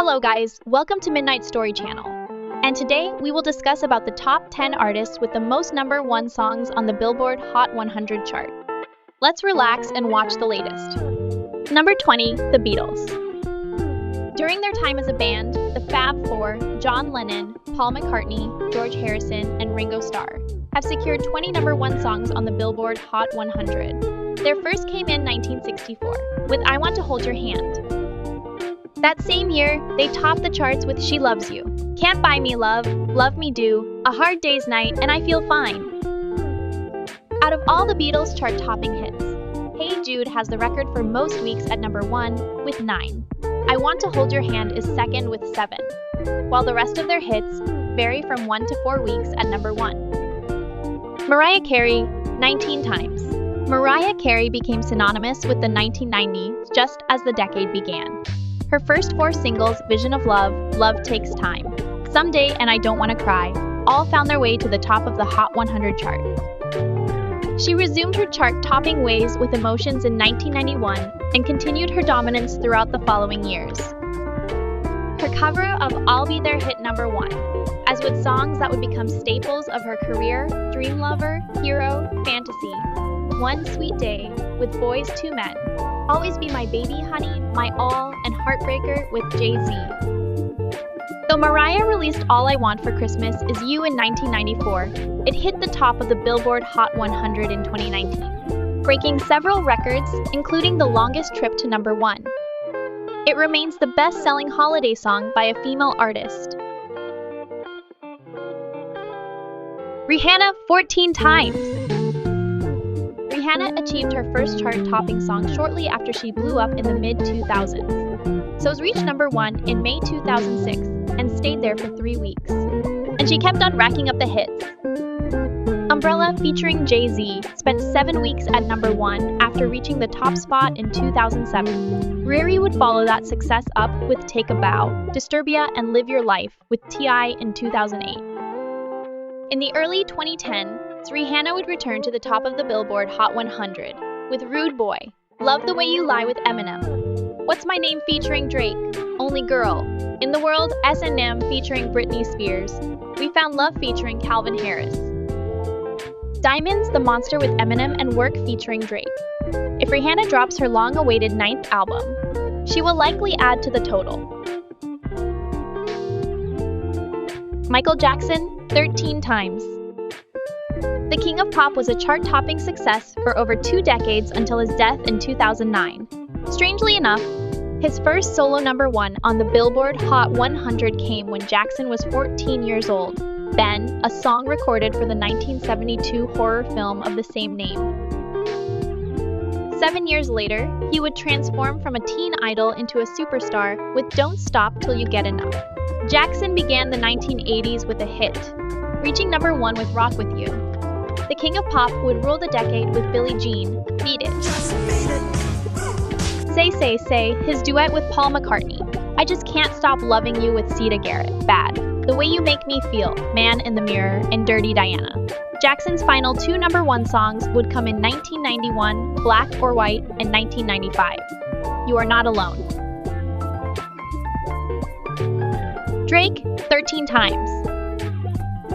Hello guys, welcome to Midnight Story Channel. And today we will discuss about the top 10 artists with the most #1 songs on the Billboard Hot 100 chart. Let's relax and watch the latest. Number 20, The Beatles. During their time as a band, the Fab Four, John Lennon, Paul McCartney, George Harrison, and Ringo Starr, have secured 20 #1 songs on the Billboard Hot 100. Their first came in 1964, with I Want to Hold Your Hand. That same year, they topped the charts with She Loves You, Can't Buy Me Love, Love Me Do, A Hard Day's Night, and I Feel Fine. Out of all the Beatles' chart-topping hits, Hey Jude has the record for most weeks at #1 with 9. I Want to Hold Your Hand is second with 7, while the rest of their hits vary from 1 to 4 weeks at #1. Mariah Carey, 19 times. Mariah Carey became synonymous with the 1990s just as the decade began. Her first 4 singles, Vision of Love, Love Takes Time, Someday, and I Don't Want to Cry, all found their way to the top of the Hot 100 chart. She resumed her chart-topping ways with Emotions in 1991 and continued her dominance throughout the following years. Her cover of I'll Be There hit #1, as with songs that would become staples of her career, Dream Lover, Hero, Fantasy, One Sweet Day, With Boys II Men, Always Be My Baby Honey, My All, and Heartbreaker with Jay-Z. Though Mariah released All I Want for Christmas Is You in 1994, it hit the top of the Billboard Hot 100 in 2019, breaking several records, including the longest trip to #1. It remains the best-selling holiday song by a female artist. Rihanna, 14 times. Rihanna achieved her first chart-topping song shortly after she blew up in the mid-2000s. So reached #1 in May 2006 and stayed there for 3 weeks. And she kept on racking up the hits. Umbrella featuring Jay-Z spent 7 weeks at #1 after reaching the top spot in 2007. Riri would follow that success up with Take a Bow, Disturbia, and Live Your Life with T.I. in 2008. In the early 2010s, Rihanna would return to the top of the Billboard Hot 100 with Rude Boy, Love the Way You Lie with Eminem, What's My Name featuring Drake, Only Girl, In the World, S&M featuring Britney Spears, We Found Love featuring Calvin Harris, Diamonds, The Monster with Eminem and Work featuring Drake. If Rihanna drops her long-awaited 9th album, she will likely add to the total. Michael Jackson, 13 times. The King of Pop was a chart-topping success for over 2 decades until his death in 2009. Strangely enough, his first solo #1 on the Billboard Hot 100 came when Jackson was 14 years old. Ben, a song recorded for the 1972 horror film of the same name. 7 years later, he would transform from a teen idol into a superstar with Don't Stop Till You Get Enough. Jackson began the 1980s with a hit, reaching #1 with Rock With You. The King of Pop would rule the decade with Billie Jean, Beat It. Say, his duet with Paul McCartney. I Just Can't Stop Loving You with Sita Garrett, Bad. The Way You Make Me Feel, Man in the Mirror, and Dirty Diana. Jackson's final 2 #1 songs would come in 1991, Black or White, and 1995, You Are Not Alone. Drake, 13 times.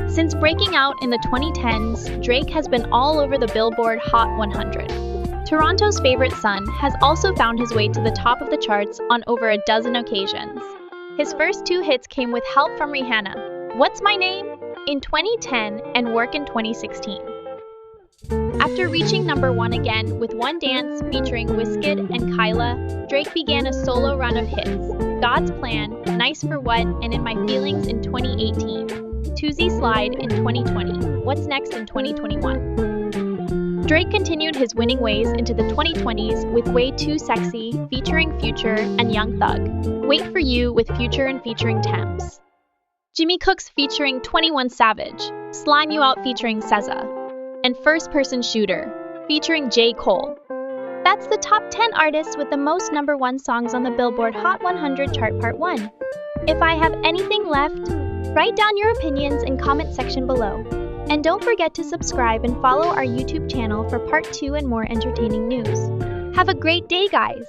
Since breaking out in the 2010s, Drake has been all over the Billboard Hot 100. Toronto's favorite son has also found his way to the top of the charts on over a dozen occasions. His first 2 hits came with help from Rihanna, What's My Name? In 2010 and Work in 2016. After reaching #1 again with One Dance featuring Wizkid and Kyla, Drake began a solo run of hits, God's Plan, Nice for What, and In My Feelings in 2018. Toosie Slide in 2020, What's Next in 2021. Drake continued his winning ways into the 2020s with Way Too Sexy featuring Future and Young Thug, Wait For You with Future and featuring Thames, Jimmy Cooks featuring 21 Savage, Slime You Out featuring SZA, and First Person Shooter featuring J. Cole. That's the top 10 artists with the most #1 songs on the Billboard Hot 100 chart part 1. If I have anything left, write down your opinions in comment section below. And don't forget to subscribe and follow our YouTube channel for part 2 and more entertaining news. Have a great day, guys!